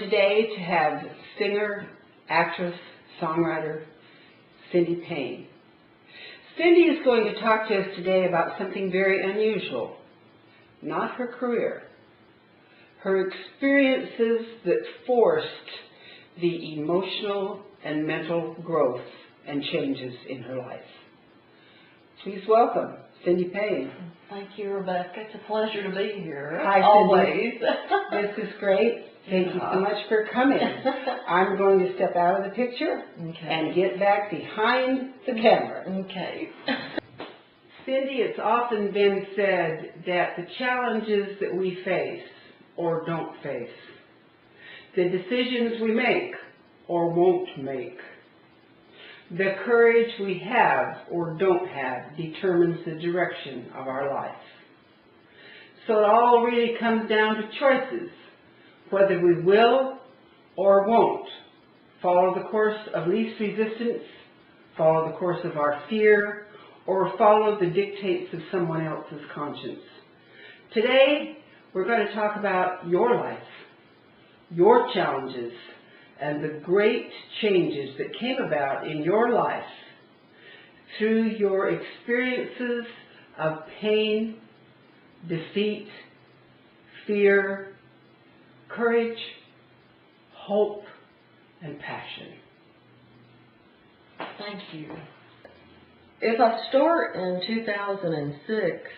today to have singer, actress, songwriter Cindy Pain. Cindy is going to talk to us today about something very unusual, not her career, her experiences that forced the emotional and mental growth and changes in her life. Please welcome Cindy Pain. Thank you, Rebecca. It's a pleasure to be here. Hi, always. This is great. Thank you so much for coming. I'm going to step out of the picture and get back behind the camera. Okay. Cindy, it's often been said that the challenges that we face or don't face, the decisions we make or won't make, the courage we have or don't have determines the direction of our life. So it all really comes down to choices, whether we will or won't follow the course of least resistance, follow the course of our fear, or follow the dictates of someone else's conscience. Today, we're going to talk about your life, your challenges, and the great changes that came about in your life through your experiences of pain, defeat, fear, courage, hope, and passion. Thank you. If I start in 2006,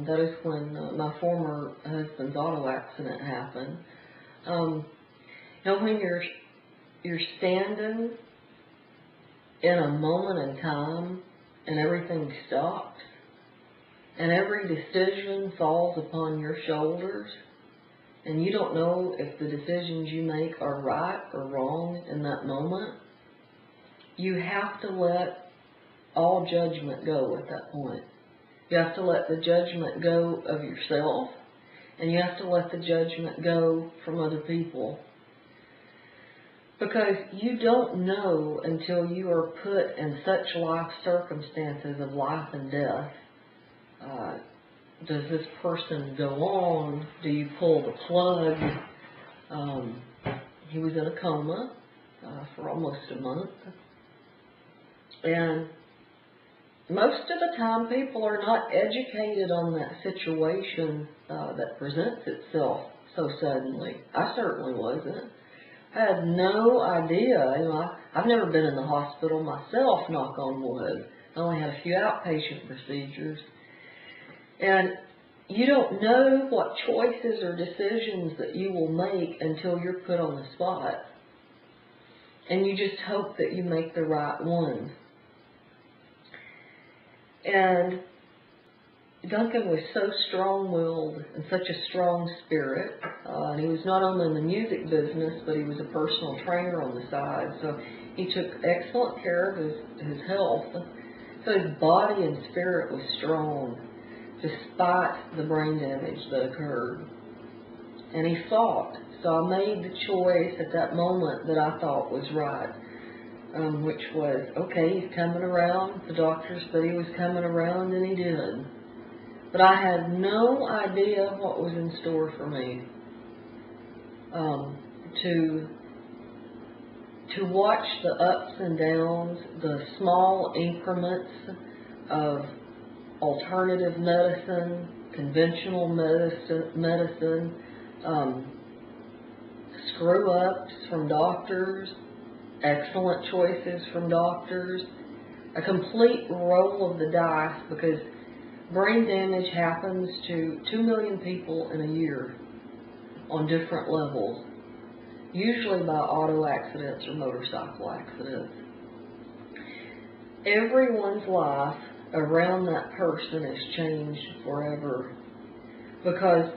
that is when my former husband's auto accident happened. When you're standing in a moment in time and everything stops and every decision falls upon your shoulders and you don't know if the decisions you make are right or wrong in that moment, you have to let all judgment go at that point. You have to let the judgment go of yourself, and you have to let the judgment go from other people. Because you don't know until you are put in such life circumstances of life and death. Does this person go on? Do you pull the plug? He was in a coma for almost a month. And most of the time people are not educated on that situation that presents itself so suddenly. I certainly wasn't. I had no idea. I've never been in the hospital myself, knock on wood. I only had a few outpatient procedures. And you don't know what choices or decisions that you will make until you're put on the spot. And you just hope that you make the right one. And Duncan was so strong-willed and such a strong spirit. He was not only in the music business, but he was a personal trainer on the side. So he took excellent care of his health. So his body and spirit was strong, despite the brain damage that occurred. And he fought. So I made the choice at that moment that I thought was right. Which was, okay, he's coming around. The doctor said he was coming around, and he did. But I had no idea what was in store for me. To watch the ups and downs, the small increments of alternative medicine, conventional medicine, screw-ups from doctors, excellent choices from doctors, a complete roll of the dice, because brain damage happens to 2 million people in a year on different levels, usually by auto accidents or motorcycle accidents. Everyone's life around that person is changed forever, because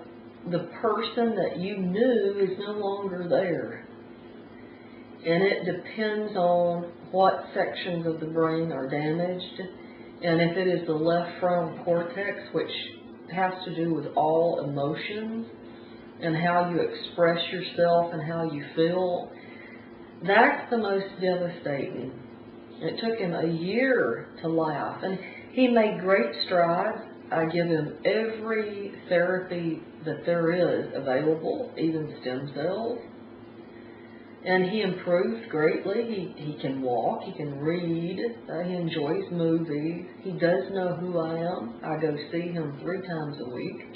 the person that you knew is no longer there. And it depends on what sections of the brain are damaged, and if it is the left frontal cortex, which has to do with all emotions and how you express yourself and how you feel, that's the most devastating. It took him a year to laugh, and he made great strides. I give him every therapy that there is available, even stem cells. And he improved greatly. He can walk, he can read, he enjoys movies. He does know who I am. I go see him 3 times a week.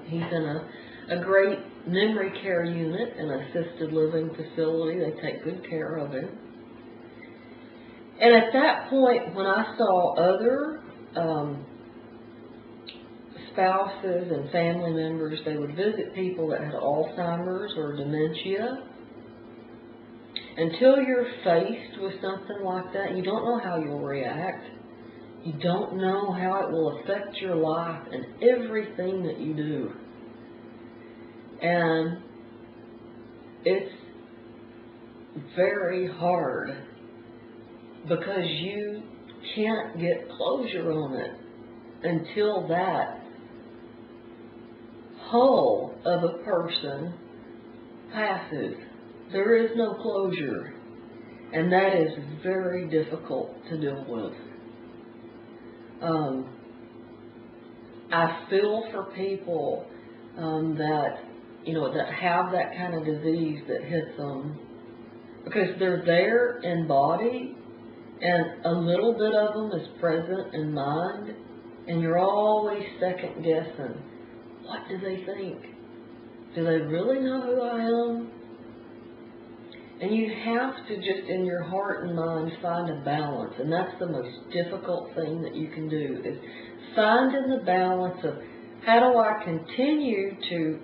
He's in a great memory care unit, an assisted living facility. They take good care of him. And at that point, when I saw other spouses and family members, they would visit people that had Alzheimer's or dementia. Until you're faced with something like that, you don't know how you'll react. You don't know how it will affect your life and everything that you do. And it's very hard because you can't get closure on it until that whole of a person passes. There is no closure, and that is very difficult to deal with. I feel for people that have that kind of disease that hits them, because they're there in body, and a little bit of them is present in mind, and you're always second guessing. What do they think? Do they really know who I am? And you have to just in your heart and mind find a balance, and that's the most difficult thing that you can do, is finding the balance of how do I continue to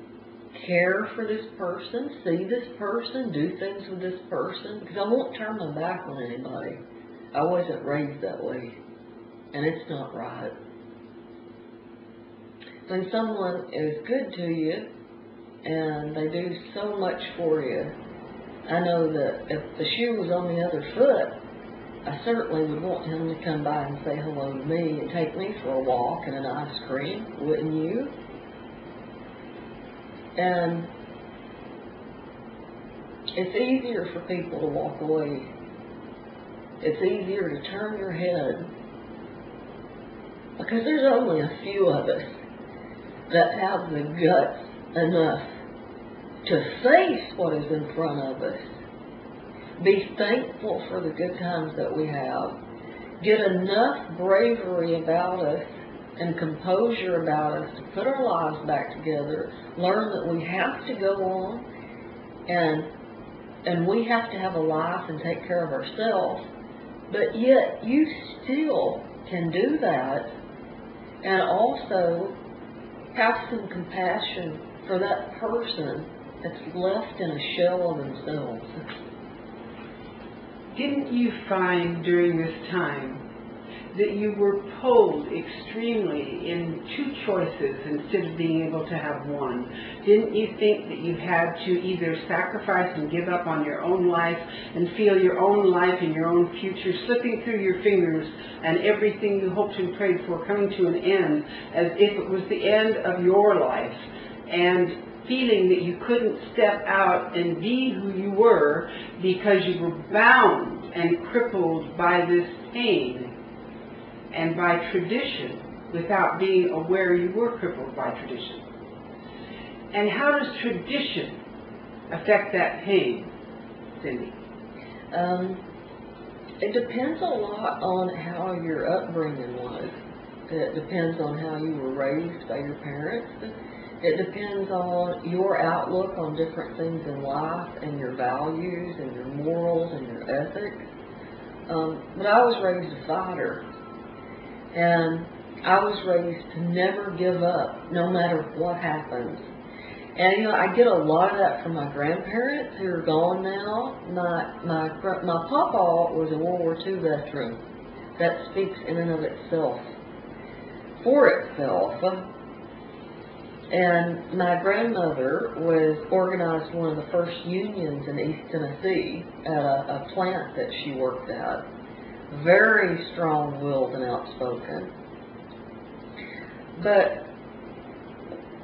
care for this person, see this person, do things with this person, because I won't turn my back on anybody. I wasn't raised that way, and it's not right. When someone is good to you and they do so much for you, I know that if the shoe was on the other foot, I certainly would want him to come by and say hello to me and take me for a walk and an ice cream, wouldn't you? And it's easier for people to walk away. It's easier to turn your head, because there's only a few of us that have the guts enough to face what is in front of us. Be thankful for the good times that we have. Get enough bravery about us and composure about us to put our lives back together. Learn that we have to go on, and we have to have a life and take care of ourselves. But yet you still can do that, and also have some compassion for that person that's left in a shell of themselves. Didn't you find during this time that you were pulled extremely in 2 choices instead of being able to have one? Didn't you think that you had to either sacrifice and give up on your own life and feel your own life and your own future slipping through your fingers, and everything you hoped and prayed for coming to an end as if it was the end of your life, and feeling that you couldn't step out and be who you were because you were bound and crippled by this pain and by tradition without being aware you were crippled by tradition? And how does tradition affect that pain, Cindy? It depends a lot on how your upbringing was. It depends on how you were raised by your parents. It depends on your outlook on different things in life and your values and your morals and your ethics. But I was raised a fighter, and I was raised to never give up no matter what happens. And I get a lot of that from my grandparents who are gone now. My papa was a World War II veteran. That speaks in and of itself for itself. And my grandmother organized one of the first unions in East Tennessee at a plant that she worked at. Very strong-willed and outspoken. But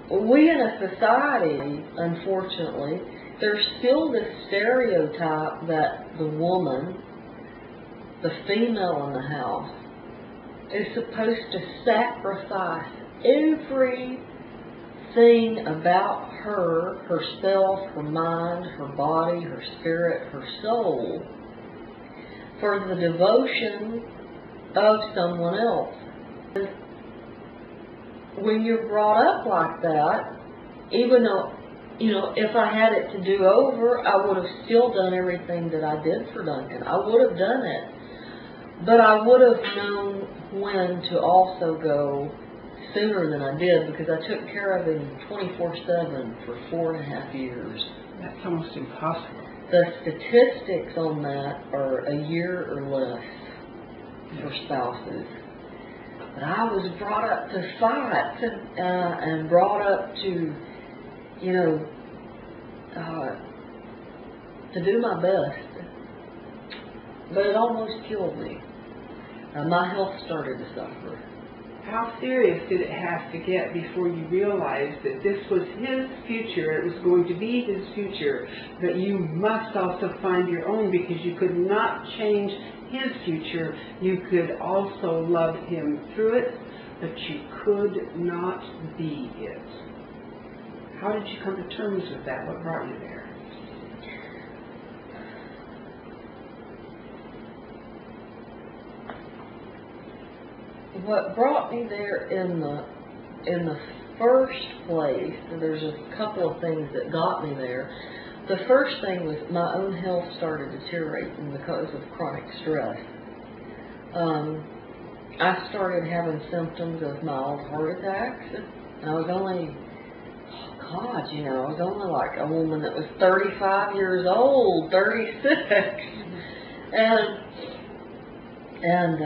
we in a society, unfortunately, there's still this stereotype that the woman, the female in the house, is supposed to sacrifice every thing about her, herself, her mind, her body, her spirit, her soul, for the devotion of someone else. When you're brought up like that, even though, if I had it to do over, I would have still done everything that I did for Duncan. I would have done it. But I would have known when to also go sooner than I did, because I took care of him 24/7 for 4.5 years. That's almost impossible. The statistics on that are a year or less for spouses. But I was brought up to fight, and brought up to, to do my best. But it almost killed me. My health started to suffer. How serious did it have to get before you realized that this was his future, it was going to be his future, that you must also find your own, because you could not change his future, you could also love him through it, but you could not be it. How did you come to terms with that? What brought you there? What brought me there in the first place, there's a couple of things that got me there. The first thing was my own health started deteriorating because of chronic stress. I started having symptoms of mild heart attacks, and I was only, I was only like a woman that was 35 years old, 36, and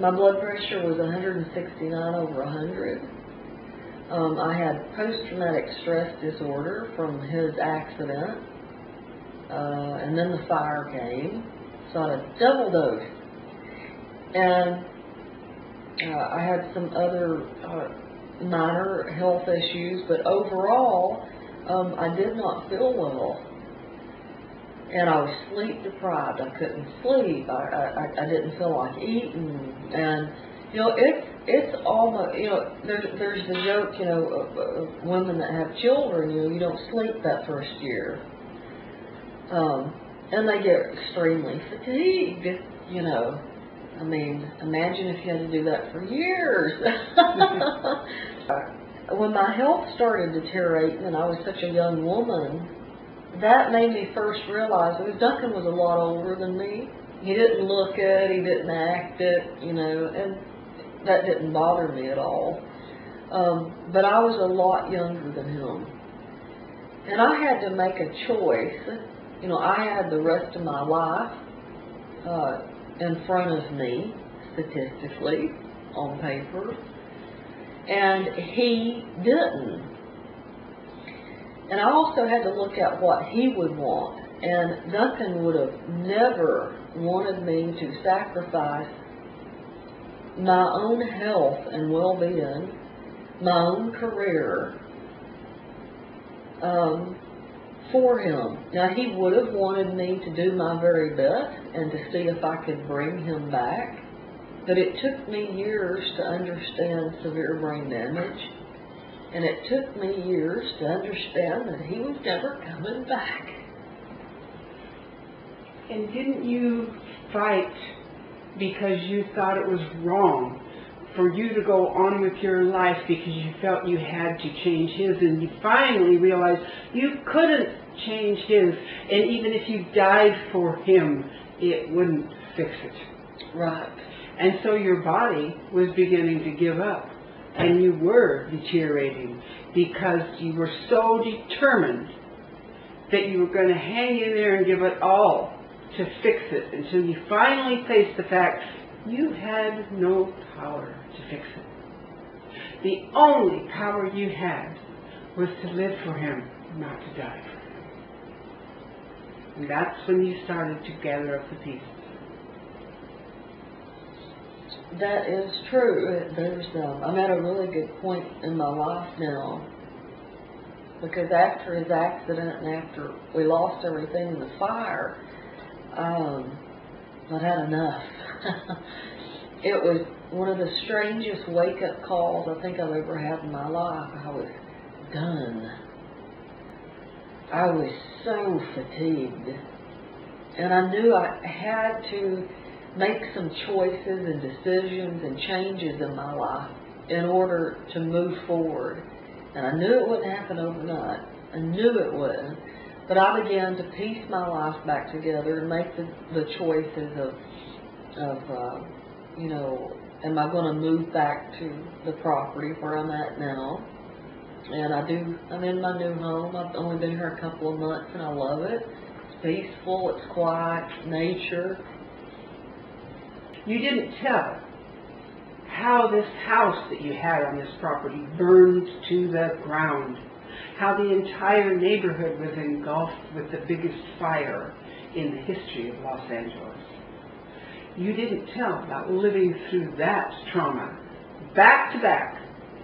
my blood pressure was 169/100. I had post-traumatic stress disorder from his accident, and then the fire came, so I had a double dose. And I had some other minor health issues, but overall, I did not feel well. And I was sleep deprived. I couldn't sleep. I didn't feel like eating. And, it's almost, there's the joke, of women that have children, you don't sleep that first year. And they get extremely fatigued, I mean, imagine if you had to do that for years. When my health started deteriorating and I was such a young woman, that made me first realize that Duncan was a lot older than me. He didn't look it, he didn't act it, and that didn't bother me at all. But I was a lot younger than him. And I had to make a choice. I had the rest of my life in front of me, statistically, on paper, and he didn't. And I also had to look at what he would want, and Duncan would have never wanted me to sacrifice my own health and well-being, my own career, for him. Now, he would have wanted me to do my very best and to see if I could bring him back, but it took me years to understand severe brain damage, and it took me years to understand that he was never coming back. And didn't you fight because you thought it was wrong for you to go on with your life because you felt you had to change his, and you finally realized you couldn't change his, and even if you died for him, it wouldn't fix it. Right. And so your body was beginning to give up, and you were deteriorating because you were so determined that you were going to hang in there and give it all to fix it until you finally faced the fact you had no power to fix it. The only power you had was to live for him, not to die for him. And that's when you started to gather up the pieces. That is true. I'm at a really good point in my life now, because after his accident and after we lost everything in the fire, I'd had enough. It was one of the strangest wake-up calls I think I've ever had in my life. I was done. I was so fatigued. And I knew I had to make some choices and decisions and changes in my life in order to move forward. And I knew it wouldn't happen overnight. I knew it wouldn't. But I began to piece my life back together and make the choices of you know, am I going to move back to the property where I'm at now? And I'm in my new home. I've only been here a couple of months and I love it. It's peaceful, it's quiet, nature. You didn't tell how this house that you had on this property burned to the ground, how the entire neighborhood was engulfed with the biggest fire in the history of Los Angeles. You didn't tell about living through that trauma back to back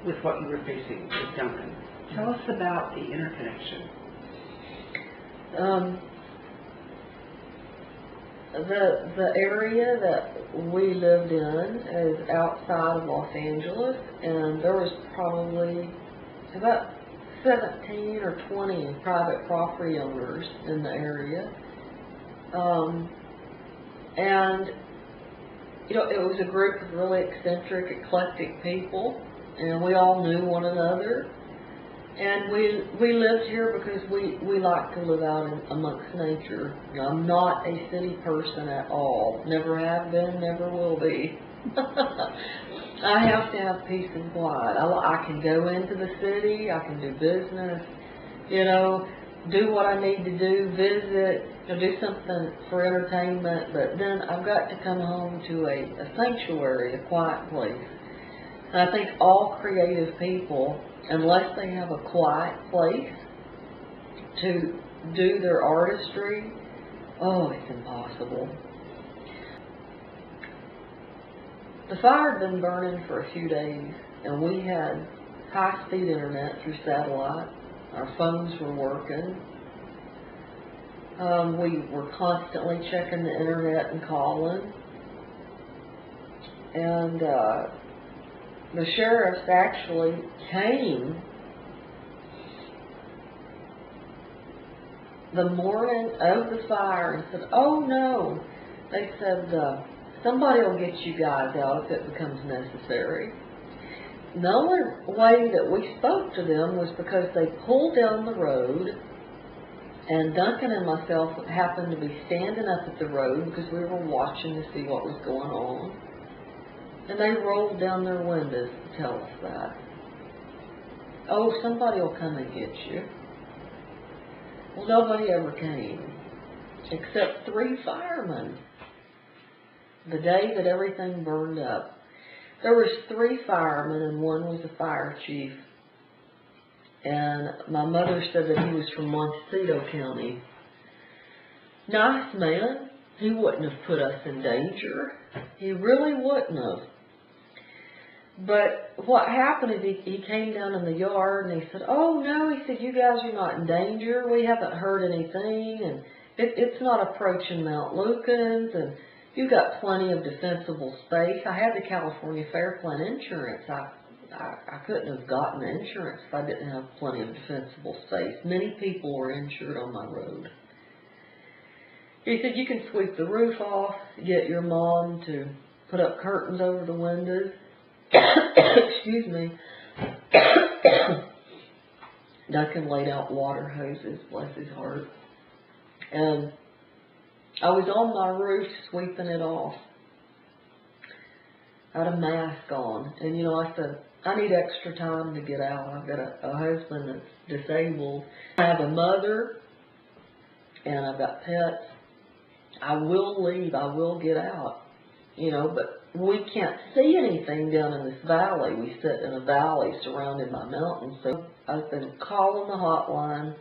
with what you were facing with Duncan. Tell us about the interconnection. The area that we lived in is outside of Los Angeles, and there was probably about 17 or 20 private property owners in the area. And you know, it was a group of really eccentric, eclectic people, and we all knew one another. And we lived here because we like to live out amongst nature. You know, I'm not a city person at all. Never have been, never will be. I have to have peace and quiet. I can go into the city, I can do business, you know, do what I need to do, visit, you know, do something for entertainment, but then I've got to come home to a sanctuary, a quiet place. And I think all creative people, unless they have a quiet place to do their artistry, oh, it's impossible. The fire had been burning for a few days, and we had high-speed internet through satellite. Our phones were working. We were constantly checking the internet and calling. And the sheriffs actually came the morning of the fire and said, oh no, they said, somebody will get you guys out if it becomes necessary. The only way that we spoke to them was because they pulled down the road, and Duncan and myself happened to be standing up at the road because we were watching to see what was going on. And they rolled down their windows to tell us that. Oh, somebody will come and get you. Well, nobody ever came, except 3 firemen. The day that everything burned up, there was 3 firemen and one was a fire chief. And my mother said that he was from Montecito County. Nice man. He wouldn't have put us in danger. He really wouldn't have. But what happened is he came down in the yard and he said, oh no, he said, you guys are not in danger. We haven't heard anything, and it's not approaching Mount Lukens, and you've got plenty of defensible space. I had the California Fair Plan insurance. I couldn't have gotten the insurance if I didn't have plenty of defensible space. Many people were insured on my road. He said, you can sweep the roof off, get your mom to put up curtains over the windows. Excuse me. Duncan laid out water hoses, bless his heart. And I was on my roof sweeping it off. I had a mask on. And, you know, I said, I need extra time to get out. I've got a husband that's disabled. I have a mother, and I've got pets. I will leave. I will get out. You know, but we can't see anything down in this valley. We sit in a valley surrounded by mountains. So I've been calling the hotline.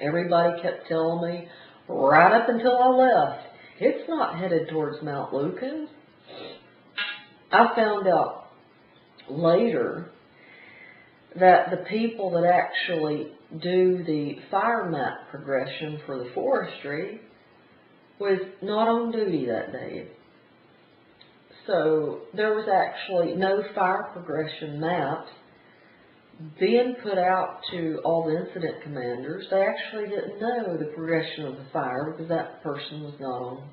Everybody kept telling me, right up until I left, it's not headed towards Mount Lukens. I found out later that the people that actually do the fire map progression for the forestry was not on duty that day. So there was actually no fire progression maps being put out to all the incident commanders. They actually didn't know the progression of the fire because that person was not on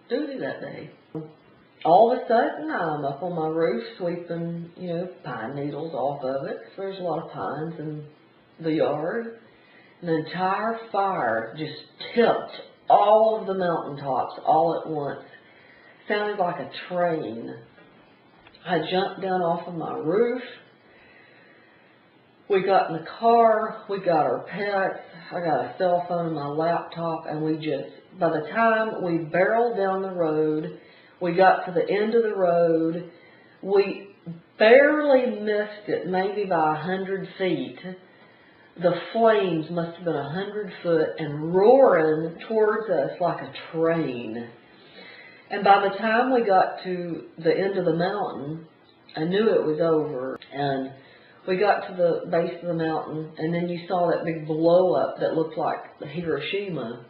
duty that day. All of a sudden, I'm up on my roof sweeping, pine needles off of it. So there's a lot of pines in the yard. And the entire fire just tipped all of the mountaintops all at once. Sounded like a train. I jumped down off of my roof. We got in the car. We got our pets. I got a cell phone and my laptop. And by the time we barreled down the road, we got to the end of the road. We barely missed it, maybe by 100 feet. The flames must have been 100 foot and roaring towards us like a train. And by the time we got to the end of the mountain, I knew it was over. And we got to the base of the mountain, and then you saw that big blow up that looked like Hiroshima.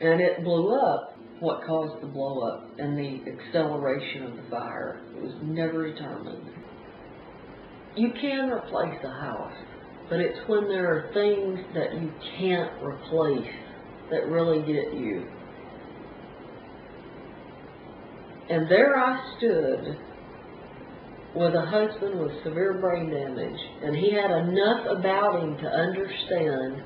And it blew up. What caused the blow up and the acceleration of the fire? It was never determined. You can replace a house, but it's when there are things that you can't replace that really get you. And there I stood with a husband with severe brain damage, and he had enough about him to understand.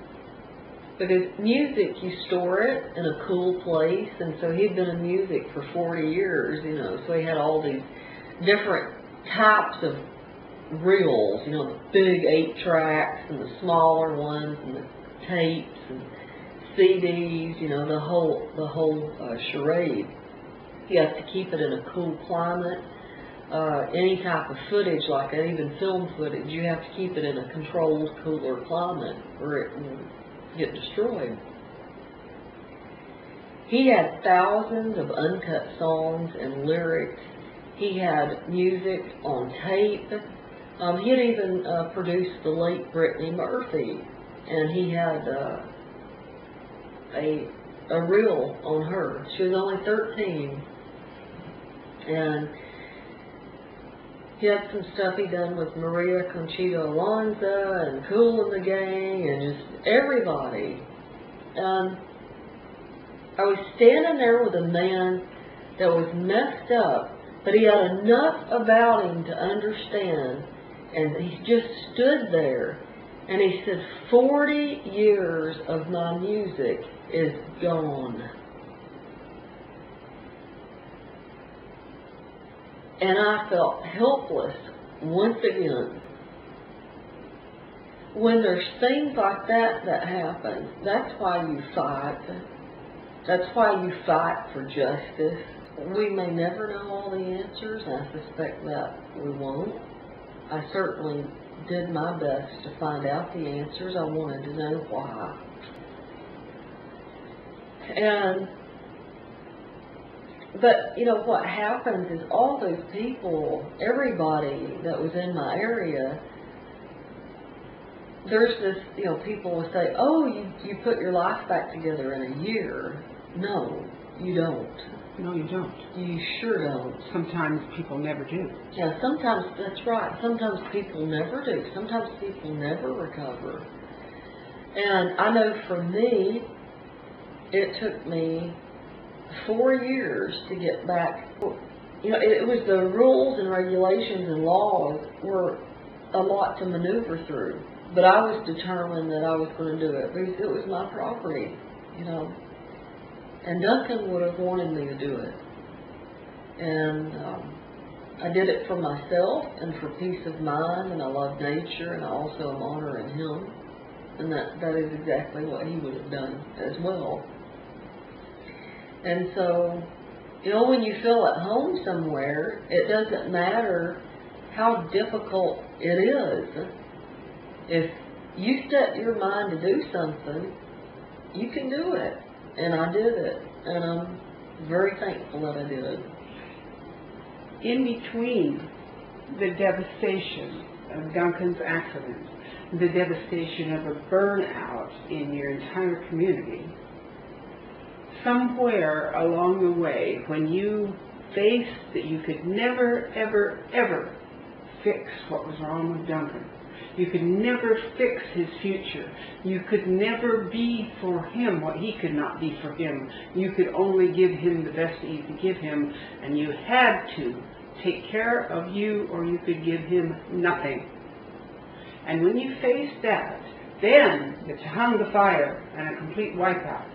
Because music, you store it in a cool place, and so he'd been in music for 40 years, so he had all these different types of reels, the big 8-tracks and the smaller ones and the tapes and CDs, the whole charade. You have to keep it in a cool climate. Any type of footage, like even film footage, you have to keep it in a controlled, cooler climate, or it will get destroyed. He had thousands of uncut songs and lyrics. He had music on tape. He had even produced the late Brittany Murphy, and he had a reel on her. She was only 13, and he had some stuff he done with Maria Conchita Alonso and Kool and the Gang and just everybody. I was standing there with a man that was messed up, but he had enough about him to understand, and he just stood there, and he said, 40 years of my music is gone. And I felt helpless once again. When there's things like that happen, that's why you fight. That's why you fight for justice. We may never know all the answers, and I suspect that we won't. I certainly did my best to find out the answers. I wanted to know why. But, what happens is all those people, everybody that was in my area, there's this, people will say, oh, you put your life back together in a year. No, you don't. No, you don't. You sure don't. Sometimes people never do. Yeah, sometimes, that's right. Sometimes people never do. Sometimes people never recover. And I know for me, it took me 4 years to get back. It was the rules and regulations and laws were a lot to maneuver through. But I was determined that I was going to do it because it was my property, And Duncan would have wanted me to do it. And I did it for myself and for peace of mind, and I love nature, and I also am honoring him. And that is exactly what he would have done as well. And so, when you feel at home somewhere, it doesn't matter how difficult it is. If you set your mind to do something, you can do it. And I did it. And I'm very thankful that I did it. In between the devastation of Duncan's accident, the devastation of a burnout in your entire community, somewhere along the way, when you faced that you could never, ever, ever fix what was wrong with Duncan, You could never fix his future. You could never be for him what he could not be for him. You could only give him the best that you could give him, and you had to take care of you or you could give him nothing. And when you faced that, then it's hung the fire and a complete wipeout.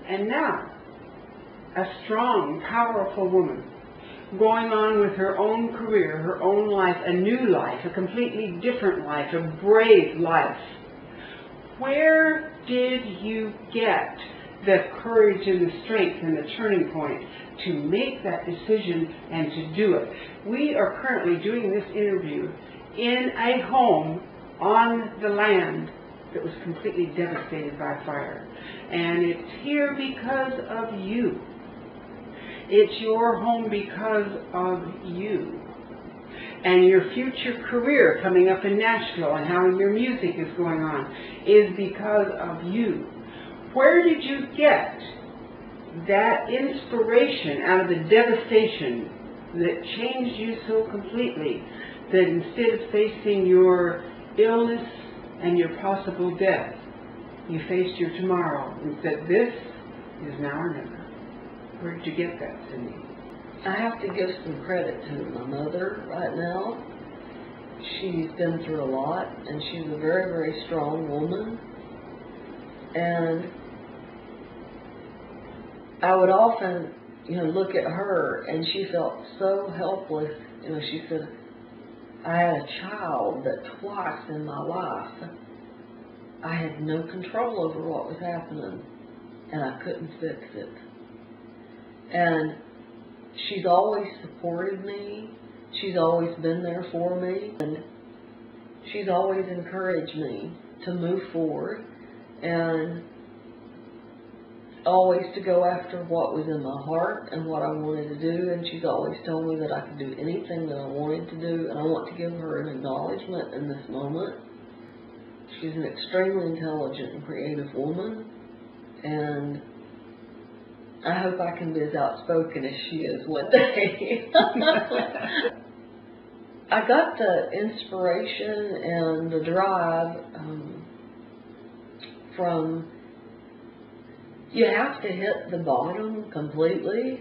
And now, a strong, powerful woman, going on with her own career, her own life, a new life, a completely different life, a brave life. Where did you get the courage and the strength and the turning point to make that decision and to do it? We are currently doing this interview in a home on the land that was completely devastated by fire. And it's here because of you. It's your home because of you. And your future career coming up in Nashville and how your music is going on is because of you. Where did you get that inspiration out of the devastation that changed you so completely that instead of facing your illness and your possible death, you faced your tomorrow and said, this is now or never? Where did you get that, Cindy? I have to give some credit to my mother right now. She's been through a lot, and she's a very, very strong woman. And I would often, look at her, and she felt so helpless. She said, I had a child that twice in my life I had no control over what was happening, and I couldn't fix it. And she's always supported me. She's always been there for me. And she's always encouraged me to move forward and always to go after what was in my heart and what I wanted to do. And she's always told me that I could do anything that I wanted to do. And I want to give her an acknowledgement in this moment. She's an extremely intelligent and creative woman. And I hope I can be as outspoken as she is one day. I got the inspiration and the drive from, you have to hit the bottom completely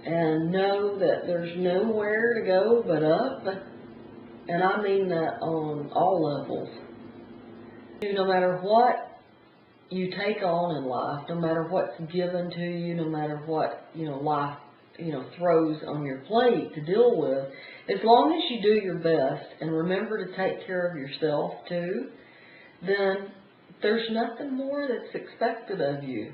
and know that there's nowhere to go but up. And I mean that on all levels. No matter what you take on in life, no matter what's given to you, no matter what, life, throws on your plate to deal with, as long as you do your best and remember to take care of yourself too, then there's nothing more that's expected of you.